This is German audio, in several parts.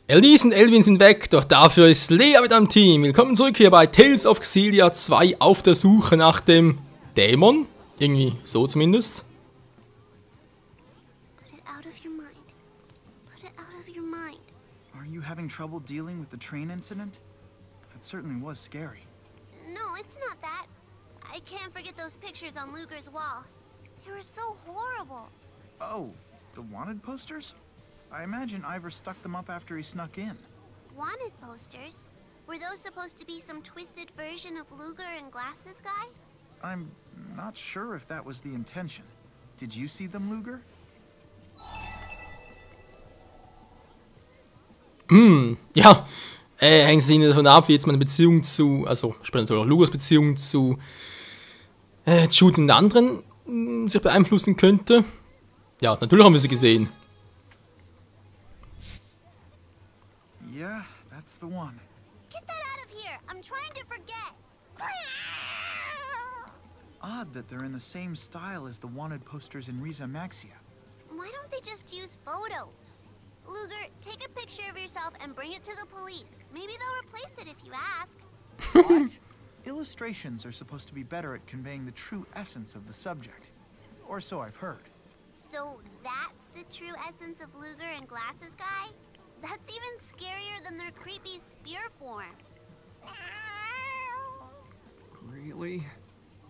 Elise und Elvin sind weg, doch dafür ist Lea mit einem Team. Willkommen zurück hier bei Tales of Xillia 2 auf der Suche nach dem Dämon. Irgendwie so zumindest. Put it out of your mind. Put it out of your mind. Are you having trouble dealing with the train incident? It certainly was scary. No, it's not that. I can't forget those pictures on Luger's wall. They were so horrible. Oh, the wanted posters? I imagine Ivor stuck them up after he snuck in. Wanted posters? Were those supposed to be some twisted version of Luger and Glasses Guy? I'm not sure if that was the intention. Did you see them, Luger? Ja, hängt es ihnen davon ab, wie jetzt meine Beziehung zu, also später natürlich auch Lugers Beziehung zu Jude und den anderen sich beeinflussen könnte. Ja, natürlich haben wir sie gesehen. Yeah, that's the one. Get that out of here! I'm trying to forget! Odd that they're in the same style as the wanted posters in Riza Maxia. Why don't they just use photos? Luger, take a picture of yourself and bring it to the police. Maybe they'll replace it if you ask. What? Illustrations are supposed to be better at conveying the true essence of the subject. Or so I've heard. So that's the true essence of Luger and Glasses Guy? That's even scarier than their creepy spear forms. Really?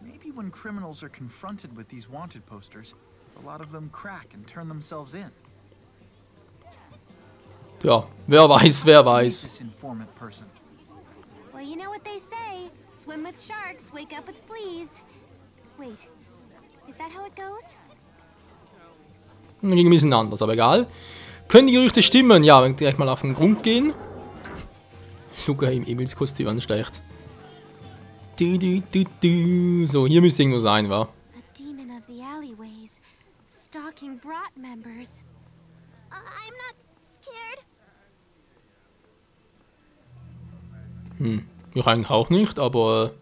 Maybe when criminals are confronted with these wanted posters, a lot of them crack and turn themselves in. Ja, wer weiß, wer weiß. This informant person. Well, you know what they say. Swim with sharks, wake up with fleas. Wait, is that how it goes? Ging ein bisschen anders, aber egal. Können die Gerüchte stimmen? Ja, wenn wir gleich mal auf den Grund gehen. Luger im Emils-Kostüm ansteigt. So, hier müsste irgendwo sein, wa? A demon of the alleyways, stalking Brat members. I'm not scared. Ich eigentlich auch nicht, aber...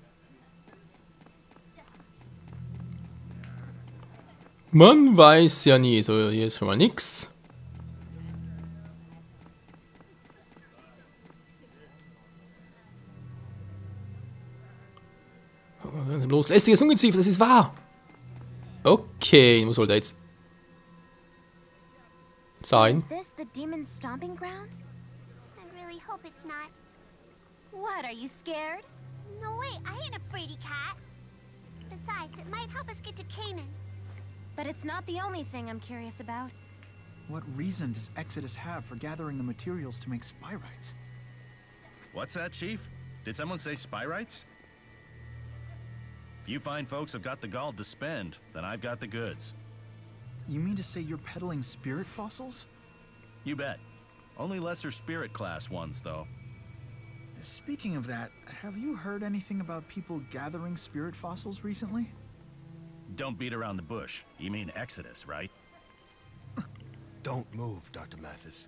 man weiß ja nie. So, hier ist schon mal nix. Bloß lästiges Ungeziefer, das ist wahr. Okay, wo soll der jetzt So sein? is this the demon's stomping grounds? I really hope it's not. What, are you scared? No way, I ain't a fraidy cat. Besides, it might help us get to Canaan. But it's not the only thing I'm curious about. What reason does Exodus have for gathering the materials to make spyrites? What's that, Chief? Did someone say spyrites? If you fine folks have got the gall to spend, then I've got the goods. You mean to say you're peddling spirit fossils? You bet. Only lesser spirit class ones, though. Speaking of that, have you heard anything about people gathering spirit fossils recently? Don't beat around the bush. You mean Exodus, right? Don't move, Dr. Mathis.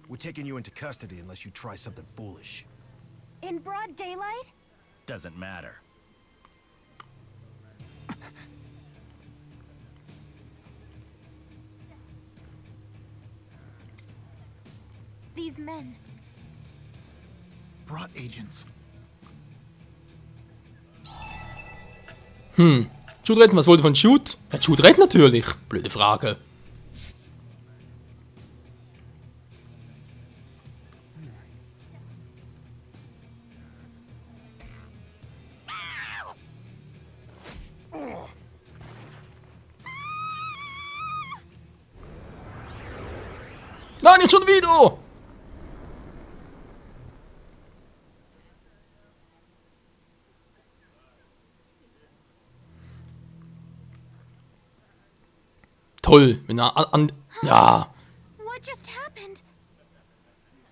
We're taking you into custody unless you try something foolish. In broad daylight? Doesn't matter. These men. Brought agents. Jude retten, was wollte von Jude? Ja, Jude rennt natürlich. Blöde Frage. Nein, nicht schon wieder! Toll, wenn er ja. What just happened?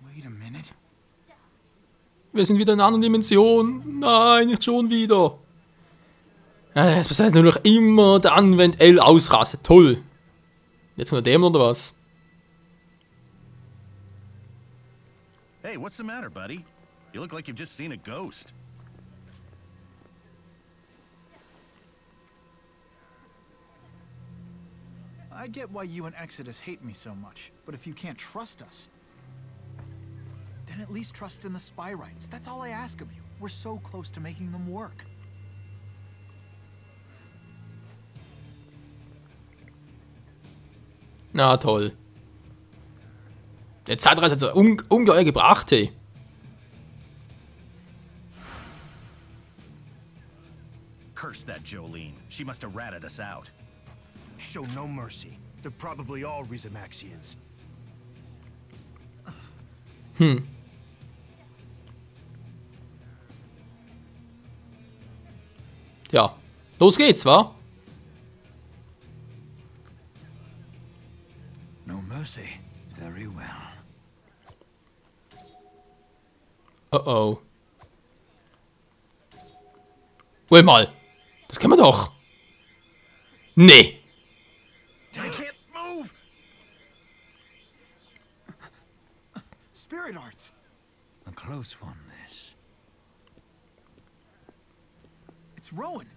Wait a minute. Wir sind wieder in einer anderen Dimension. Nein, nicht schon wieder. Es passiert nur noch immer dann, wenn L ausrastet. Toll. Jetzt nur Dämon oder was? Hey, what's the matter, buddy? You look like you've just seen a ghost. I get why you and Exodus hate me so much, but if you can't trust us... Then at least trust in the spy rights. That's all I ask of you. We're so close to making them work. Na toll. Der Zeitreise hat so ungeheuer gebracht, hey. Curse that Jolene. She must have ratted us out. Show no mercy. They're probably all Rizamaxians. Ja, los geht's, wa? No mercy. Very well. Oh oh. Wait mal. Das kennen wir doch. Nee. I can't move! Spirit arts. A close one, this. It's Rowan.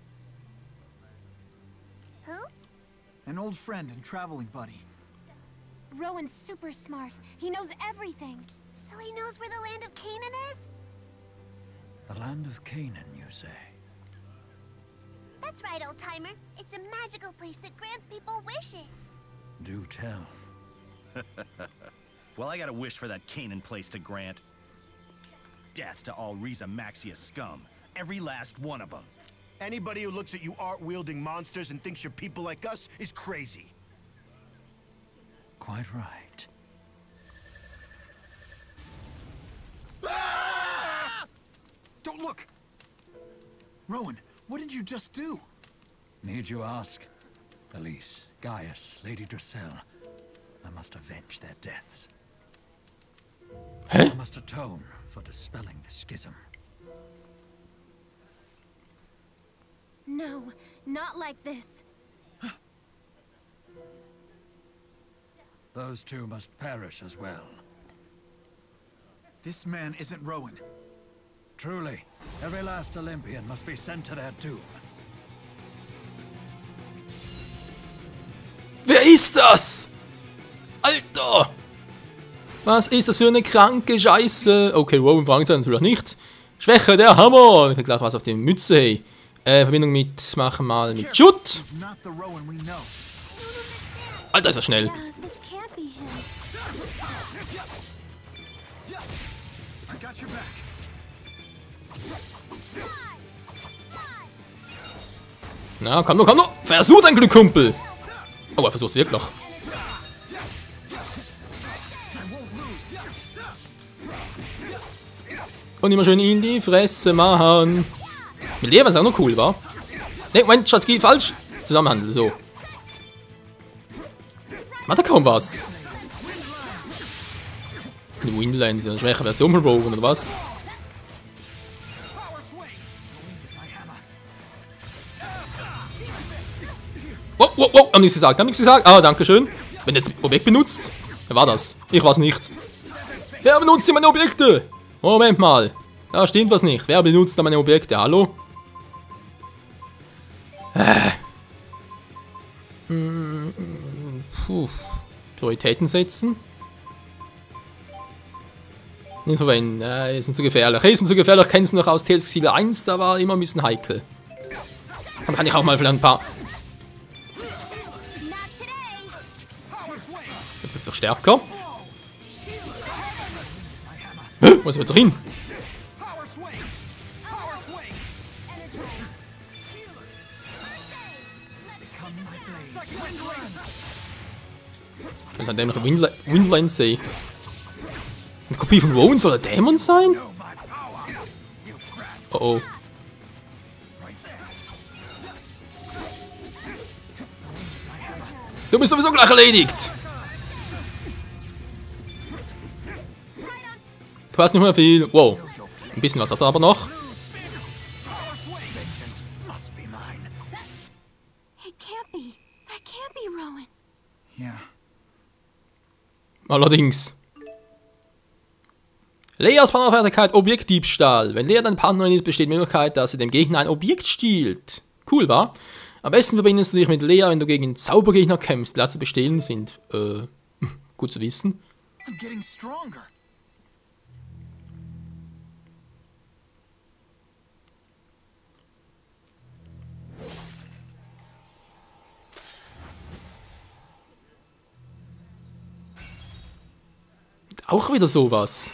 Who? An old friend and traveling buddy. Rowan's super smart. He knows everything. So he knows where the land of Canaan is? The land of Canaan, you say? That's right, old-timer. It's a magical place that grants people wishes. Do tell. Well, I got a wish for that Canaan place to grant. Death to all Rizamaxia scum. Every last one of them. Anybody who looks at you art-wielding monsters and thinks you're people like us is crazy. Quite right. Don't look! Rowan, what did you just do? Need you ask? Elise, Gaius, Lady Dracel. I must avenge their deaths. Hä? I must atone for dispelling the schism. No, not like this. Those two must perish as well. This man isn't Rowan. Truly, every last Olympian must be sent to their doom. Wer ist das? Alter! Was ist das für eine kranke Scheiße? Okay, Rowan Fragezeichen natürlich nicht. Schwäche, der Hammer! Ich hab gleich was auf die Mütze, hey. Verbindung mit, machen mal mit Judd. He's not the Rowan we know. Alter, ist er schnell. This can't be him. I got your back. Na, komm noch, komm noch! Versuch dein Glück, Kumpel! Oh, er versucht's wirklich. Und immer schön in die Fresse machen. Mit Leben ist auch noch cool, wa? Ne, Moment, Strategie falsch. Zusammenhandeln, so. Macht er kaum was. Die Windlands, eine schwäche Version von Rowan, oder was? Wow, wow, wow, haben nichts gesagt, haben nichts gesagt. Ah, danke schön. Wenn jetzt Objekt benutzt. Wer war das? Ich war's nicht. Wer benutzt hier meine Objekte? Moment mal. Da stimmt was nicht. Wer benutzt da meine Objekte? Hallo? Puh. Prioritäten setzen. Nicht verwenden. Ist mir zu gefährlich. Ist mir zu gefährlich. Kennst du noch aus Tales of Xillia 1? Da war immer ein bisschen heikel. Dann kann ich auch mal vielleicht ein paar... Jetzt wird's doch stärker. Hä? Wo ist er jetzt hin? Ich muss an dem noch Windlands sehen. Eine Kopie von Rowan soll ein Dämon sein? Oh oh. Du bist sowieso gleich erledigt. Du hast nicht mehr viel. Wow. Ein bisschen was hat er aber noch. It can't be. That can't be Rowan. Yeah. Allerdings. Leas Partnerfertigkeit Objektdiebstahl. Wenn Lea dein Partnerin ist, besteht die Möglichkeit, dass sie dem Gegner ein Objekt stiehlt. Cool, wa? Am besten verbindest du dich mit Lea, wenn du gegen Zaubergegner kämpfst, die leicht zu bestehlen sind. Gut zu wissen. I'm getting stronger. Auch wieder sowas.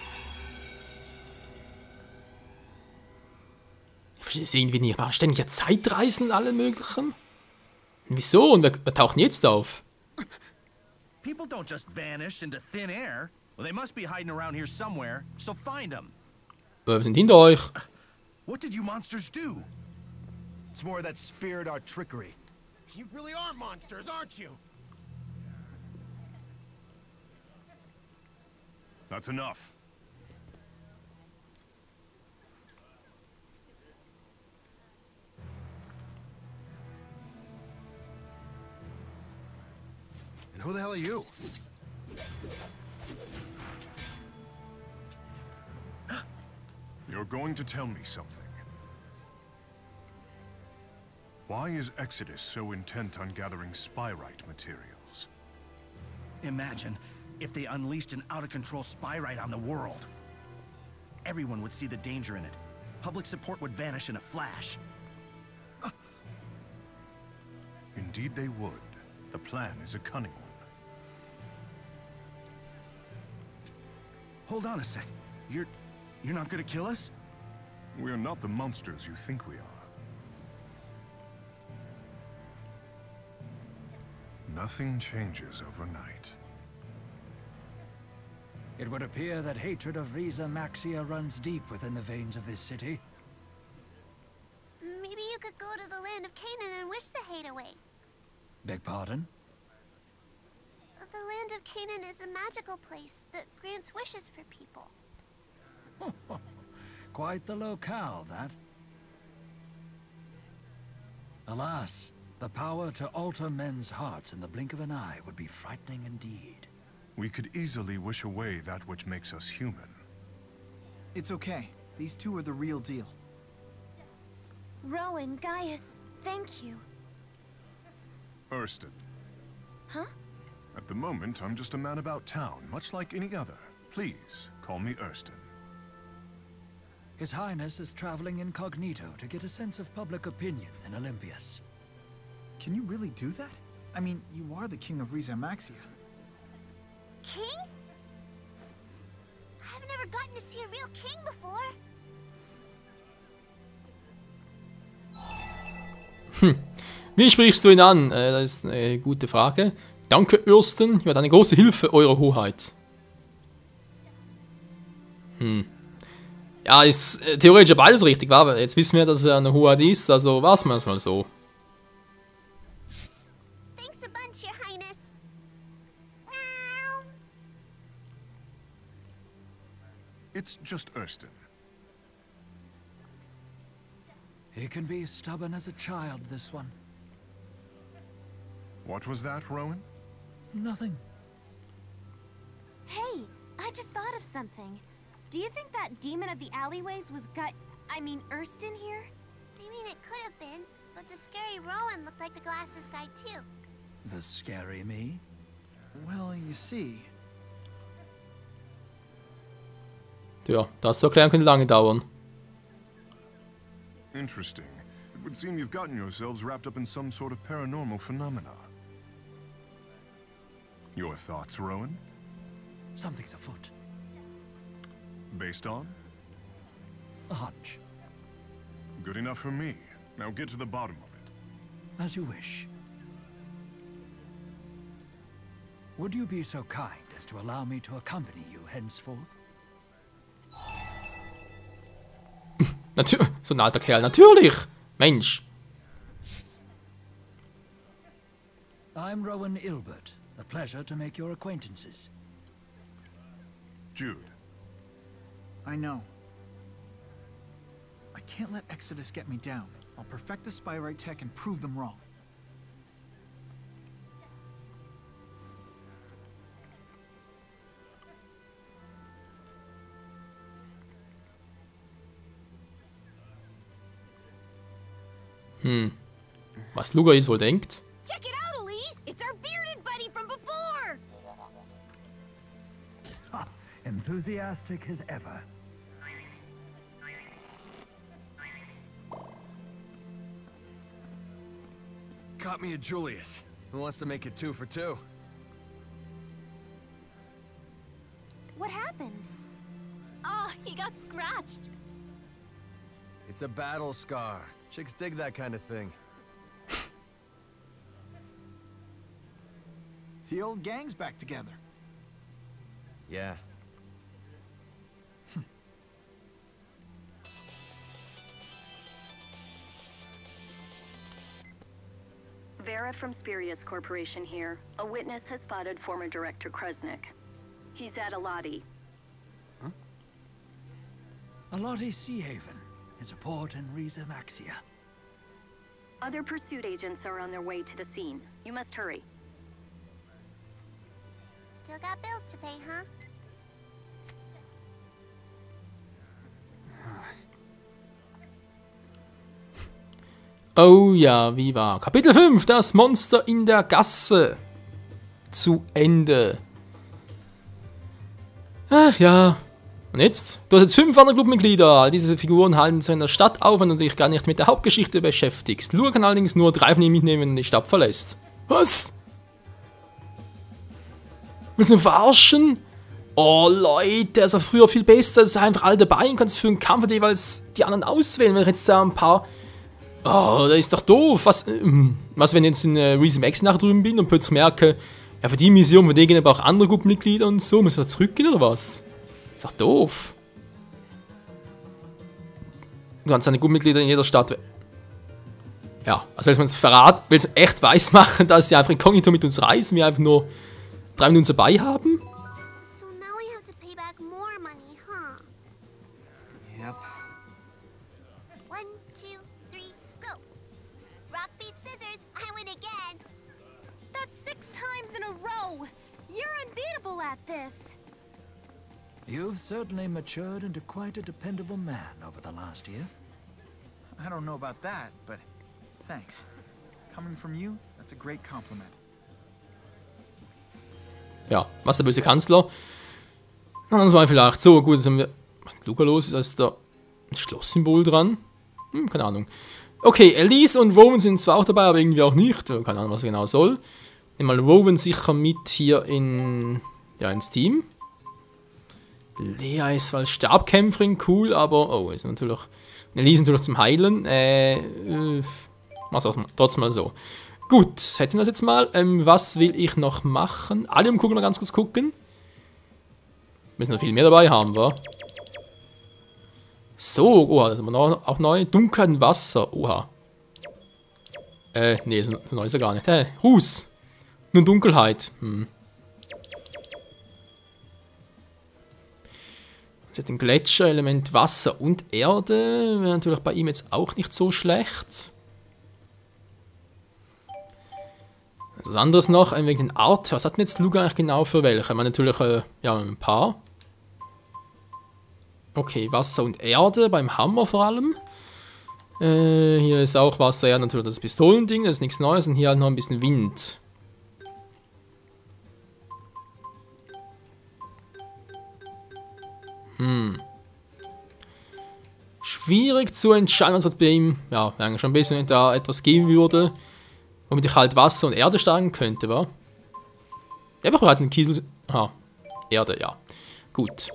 Ich verstehe es irgendwie nicht. Machen ständig ja Zeitreisen und alle möglichen? Und wieso? Und wer taucht denn jetzt auf? People don't just vanish into thin air. Well, they must be hiding around here somewhere, so find them. Wir sind hinter euch. What did you monsters do? It's more of that spirit art trickery. You really are monsters, aren't you? That's enough. And who the hell are you? You're going to tell me something. Why is Exodus so intent on gathering Spyrite materials? Imagine if they unleashed an out-of-control Spyrite on the world. Everyone would see the danger in it. Public support would vanish in a flash. Indeed they would. The plan is a cunning one. Hold on a sec. You're not gonna kill us? We are not the monsters you think we are. Nothing changes overnight. It would appear that hatred of Riza Maxia runs deep within the veins of this city. Maybe you could go to the land of Canaan and wish the hate away. Beg pardon? The land of Canaan is a magical place that grants wishes for people. Quite the locale, that. Alas, the power to alter men's hearts in the blink of an eye would be frightening indeed. We could easily wish away that which makes us human. It's okay. These two are the real deal. Rowan, Gaius, thank you. Erston. Huh? At the moment, I'm just a man about town, much like any other. Please, call me Erston. His Highness is traveling incognito to get a sense of public opinion in Olympias. Can you really do that? I mean, you are the king of Riza Maxia. King? I've never gotten to see a real king before. Wie sprichst du ihn an? Das ist eine gute Frage. Danke, Erston. Ihr wart eine große Hilfe, Eure Hoheit. Ja, ist theoretisch beides richtig, aber jetzt wissen wir, dass er eine Hoheit ist, also war's mal so. Thanks a bunch, Your Highness. It's just Erston. He can be stubborn as a child, this one. What was that, Rowan? Nothing. Hey, I just thought of something. Do you think that demon of the alleyways was Erston here? I mean, it could have been, but the scary Rowan looked like the glasses guy too. The scary me? Well, you see. Ja, das zu erklären könnte lange dauern. Interesting. It would seem you've gotten yourselves wrapped up in some sort of paranormal phenomena. Your thoughts, Rowan? Something's afoot. Based on? A hunch. Good enough for me. Now get to the bottom of it. As you wish. Would you be so kind as to allow me to accompany you henceforth? So ein alter Kerl, natürlich! Mensch! I'm Rowan Ilbert. A pleasure to make your acquaintances. Jude. I know. I can't let Exodus get me down. I'll perfect the Spyrite tech and prove them wrong. Was Luger jetzt wohl denkt? Check it out, Elise! It's our bearded buddy from before! Enthusiastic as ever. Caught me a Julius. Who wants to make it 2 for 2? What happened? Oh, he got scratched. It's a battle scar. Chicks dig that kind of thing. The old gang's back together. Yeah. Vera from Spurious Corporation here. A witness has spotted former Director Kresnik. He's at Alati. Huh? Alati Sea Haven. It's a port in Riza Maxia. Other pursuit agents are on their way to the scene. You must hurry. Still got bills to pay, huh? Oh ja, wie war? Kapitel 5, das Monster in der Gasse. Zu Ende. Ach ja. Und jetzt? Du hast jetzt 5 andere Clubmitglieder. All diese Figuren halten sich in der Stadt auf, wenn du dich gar nicht mit der Hauptgeschichte beschäftigst. Luca kann allerdings nur 3 von ihnen mitnehmen, wenn er die Stadt verlässt. Was? Willst du mich verarschen? Oh Leute, also früher viel besser. Es ist einfach alle dabei und kannst für einen Kampf jeweils die anderen auswählen. Wenn ich jetzt da ein paar... Oh, das ist doch doof. Was wenn ich jetzt in Riza Maxia nach drüben bin und plötzlich merke, ja, für die Mission, für die gehen aber auch andere Gruppenmitglieder und so, müssen wir zurückgehen oder was? Ist doch doof. Du kannst deine Gruppenmitglieder in jeder Stadt. Ja, also willst du uns verraten, willst du echt weiß machen, dass sie einfach inkognito mit uns reisen, wir einfach nur 3 Minuten dabei haben? So now we have to pay back more money, huh? Yep. 1, 2, 3, go! Rock, beat, scissors, I win again! That's 6 times in a row. You're unbeatable at this. You've certainly matured into quite a dependable man over the last year. I don't know about that, but thanks. Coming from you, that's a great compliment. Ja, was der böse Kanzler? Das war vielleicht so gut, jetzt haben wir... Was ist Luca los? Da ist da ein Schlosssymbol dran. Keine Ahnung. Okay, Elise und Rowan sind zwar auch dabei, aber irgendwie auch nicht. Keine Ahnung, was er genau soll. Nehmen mal Rowan sicher mit hier in... Ja, ins Team. Lea ist als Stabkämpferin cool, aber... Oh, ist natürlich... Elise natürlich zum Heilen. Mach's auch trotzdem mal so. Gut, hätten wir das jetzt mal. Was will ich noch machen? Alle umgucken, noch ganz kurz gucken. Müssen noch viel mehr dabei haben, wa? So, oha, das haben wir noch, auch neu. Dunkelheit und Wasser, oha. Nee, so neu ist er gar nicht. Ruß. Nur Dunkelheit. Jetzt hat den Gletscher, Element Wasser und Erde. Wäre natürlich bei ihm jetzt auch nicht so schlecht. Was anderes noch, wegen den Art. Was hat denn jetzt Luca eigentlich genau für welche? Man natürlich, ja, ein paar. Okay, Wasser und Erde, beim Hammer vor allem. Hier ist auch Wasser, ja, natürlich das Pistolending, das ist nichts Neues. Und hier halt noch ein bisschen Wind. Schwierig zu entscheiden, was bei ihm, ja, eigentlich schon ein bisschen, wenn da etwas geben würde, womit ich halt Wasser und Erde steigen könnte, wa? Ja, aber halt einen Kiesel. Aha, Erde, ja. Gut.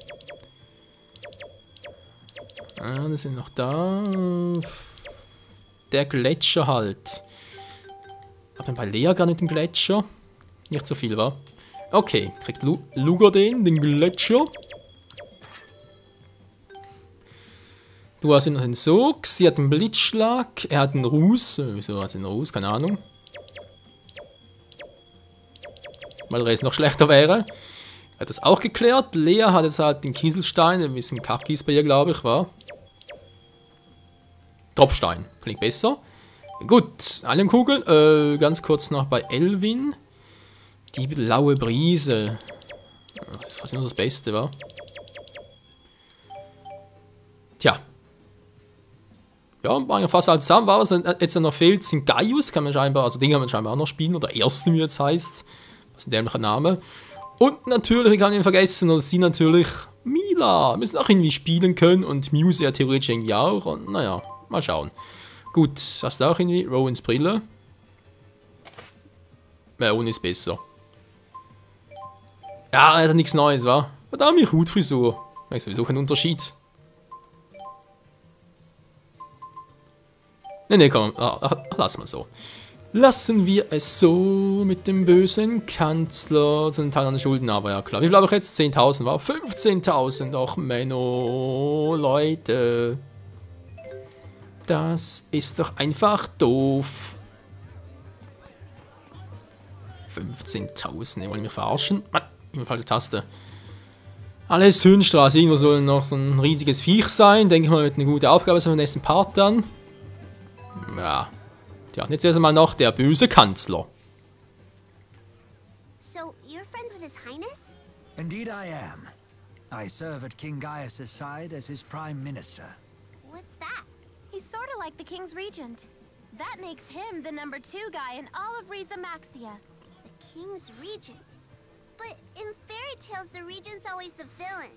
Ah, das sind noch da. Der Gletscher halt. Aber bei Lea gar nicht im Gletscher. Nicht so viel, wa? Okay, kriegt Luger den Gletscher. Du hast noch den Sog, sie hat einen Blitzschlag, er hat einen Ruß. Wieso hat sie einen Ruß? Keine Ahnung. Weil er jetzt noch schlechter wäre. Er hat das auch geklärt. Lea hat jetzt halt den Kieselstein, ein bisschen Kackkies bei ihr, glaube ich, war. Tropfstein, klingt besser. Gut, Alienkugel. Ganz kurz noch bei Elvin. Die blaue Brise. Das ist fast nur das Beste, wa? Tja. Ja, waren ja fast alles zusammen. Was jetzt noch fehlt, sind Gaius. Kann man scheinbar, also den kann man scheinbar auch noch spielen. Oder Ersten, wie jetzt heißt. Was ist ein dämlicher Name. Und natürlich, ich kann ihn vergessen, und sie natürlich Mila. Wir müssen auch irgendwie spielen können. Und Muse ja theoretisch irgendwie auch. Und naja, mal schauen. Gut, hast du auch irgendwie Rowans Brille? Rowan ist besser. Ja, er hat nichts Neues, wa? Madame Hutfrisur. Ich sowieso keinen Unterschied. Ne, komm, lass mal so. Lassen wir es so mit dem bösen Kanzler zu den Teil an den Schulden. Aber ja klar, wie viel habe ich jetzt? 10.000 war 15.000. Doch, Menno, Leute. Das ist doch einfach doof. 15.000, wollen wir mich verarschen? Immer falsche Taste. Alles Hühnstraße, irgendwo soll noch so ein riesiges Viech sein. Denke ich mal, wird eine gute Aufgabe sein für den nächsten Part dann. Ja. Tja, jetzt erst einmal noch der böse Kanzler. So, you're friends with His Highness? Indeed I am. I serve at King Gaius' side as his prime minister. What's that? He's sort of like the king's regent. That makes him the #2 guy in all of Riza Maxia. The King's Regent. But in fairy tales, the regent's always the villain.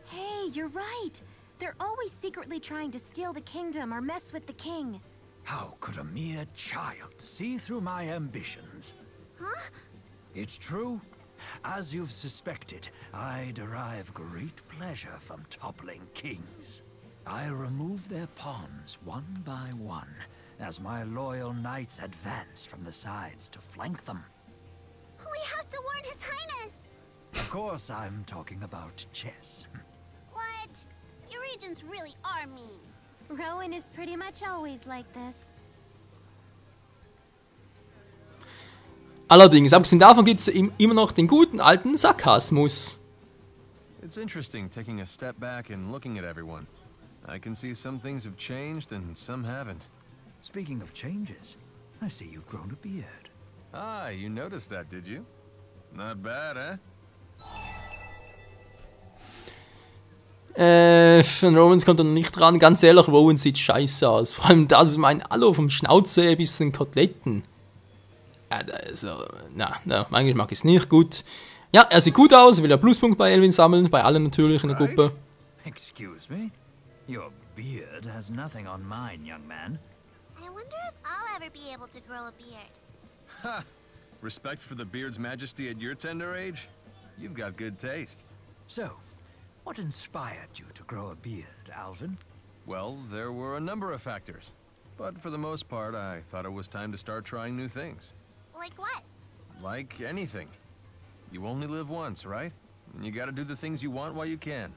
Hey, you're right. They're always secretly trying to steal the kingdom or mess with the king. How could a mere child see through my ambitions? Huh? It's true. As you've suspected, I derive great pleasure from toppling kings. I remove their pawns one by one, as my loyal knights advance from the sides to flank them. We have to warn His Highness! Of course, I'm talking about chess. What? Your regents really are mean. Rowan is pretty much always like this. Allerdings, abgesehen davon gibt es immer noch den guten alten Sarkasmus. It's interesting taking a step back and looking at everyone. I can see some things have changed and some haven't. Speaking of changes, I see you've grown a beard. Ah, you noticed that, did you? Not bad, eh? Von Rowan kommt er nicht dran. Ganz ehrlich, Rowan sieht scheiße aus. Vor allem das ist mein Allo vom Schnauze ein bisschen Koteletten. Also, mein Geschmack ist nicht gut. Ja, er sieht gut aus, will ja Pluspunkt bei Elvin sammeln, bei allen natürlich in der Gruppe. Excuse me? Your beard has nothing on mine, young man. I wonder if I'll ever be able to grow a beard. Ha! Respect for the beard's majesty at your tender age? You've got good taste. So, what inspired you to grow a beard, Alvin? Well, there were a number of factors. But for the most part, I thought it was time to start trying new things. Like what? Like anything. You only live once, right? And you gotta do the things you want while you can.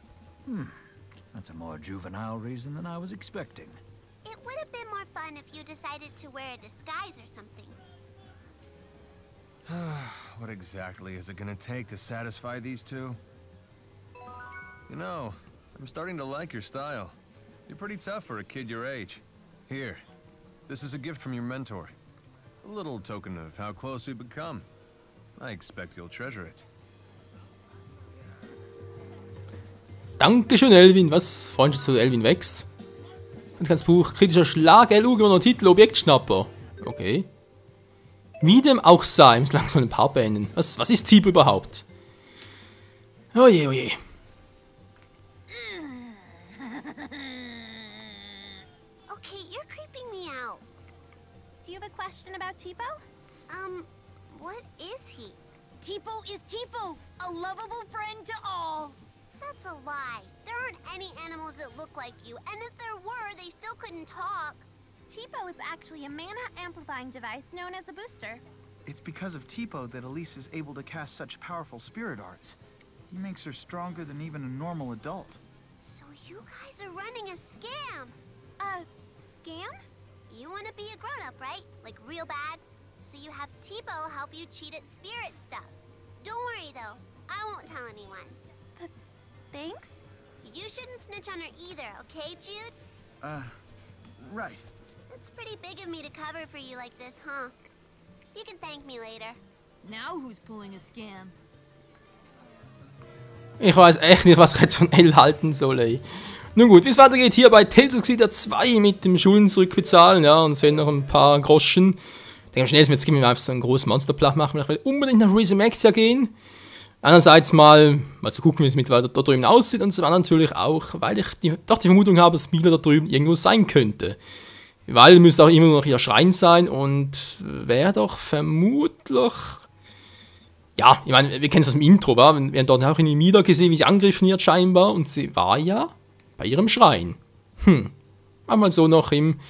That's a more juvenile reason than I was expecting. It would have been more fun if you decided to wear a disguise or something. What exactly is it gonna take to satisfy these two? You know, I'm starting to like your style. You're pretty tough for a kid your age. Here, this is a gift from your mentor. A little token of how close we've become. I expect you'll treasure it. Dankeschön, Elvin. Was? Freundschaft zu Elvin wächst. Und ganz Buch. Kritischer Schlag, LU, gewonnener Titel, Objektschnapper. Okay. Wie dem auch sei, ich muss langsam ein paar beenden. Was ist Typ überhaupt? Oje, oje. Okay, you're creeping me out. Do you have a question about Tipo? What is he? Tipo is Tipo, a lovable friend to all. That's a lie. There aren't any animals that look like you, and if there were, they still couldn't talk. Tipo is actually a mana amplifying device known as a booster. It's because of Tipo that Elise is able to cast such powerful spirit arts. He makes her stronger than even a normal adult. So you guys are running a scam. Scam? You want to be a grown-up, right? Like real bad? So you have Tipo help you cheat at spirit stuff. Don't worry though, I won't tell anyone. Thanks? You shouldn't snitch on her either, okay, Jude? Right. It's pretty big of me to cover for you like this, huh? You can thank me later. Now who's pulling a scam? Ich weiß echt nicht, was ich jetzt von L halten soll, ey. Nun gut, wie es weitergeht hier bei Tales of Xillia 2 mit dem Schulden zurückbezahlen, ja, und es werden noch ein paar Groschen. Ich denke, am schnellsten jetzt gehen wir einfach so einen großen Monsterplach machen. Ich will unbedingt nach Riza Maxia gehen. Einerseits mal zu gucken, wie es mit weiter da drüben aussieht, und zum anderen natürlich auch, weil ich doch die Vermutung habe, dass Mila da drüben irgendwo sein könnte. Weil müsste auch immer noch ihr Schrein sein und wäre doch vermutlich Ja, ich meine, wir kennen es aus dem Intro, wa? Wir haben dort auch eine Mida gesehen, wie sie angegriffen wird scheinbar. Und sie war ja bei ihrem Schrein. Einmal so noch im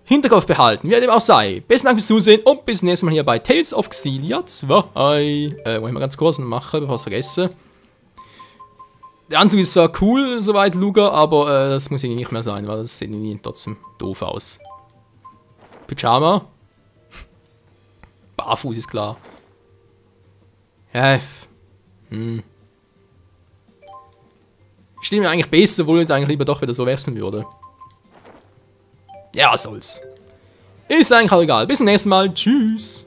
Hinterkopf behalten, wie dem auch sei. Besten Dank fürs Zusehen und bis zum nächsten Mal hier bei Tales of Xillia 2. Wollte ich mal ganz kurz noch machen, bevor ich es vergesse. Der Anzug ist zwar cool, soweit Luger, aber das muss irgendwie nicht mehr sein, weil das sieht irgendwie trotzdem doof aus. Pyjama. Barfuß ist klar. Ja, Ich stehe mir eigentlich besser, obwohl ich eigentlich lieber doch wieder so wechseln würde. Ja, was soll's. Ist eigentlich auch egal. Bis zum nächsten Mal. Tschüss.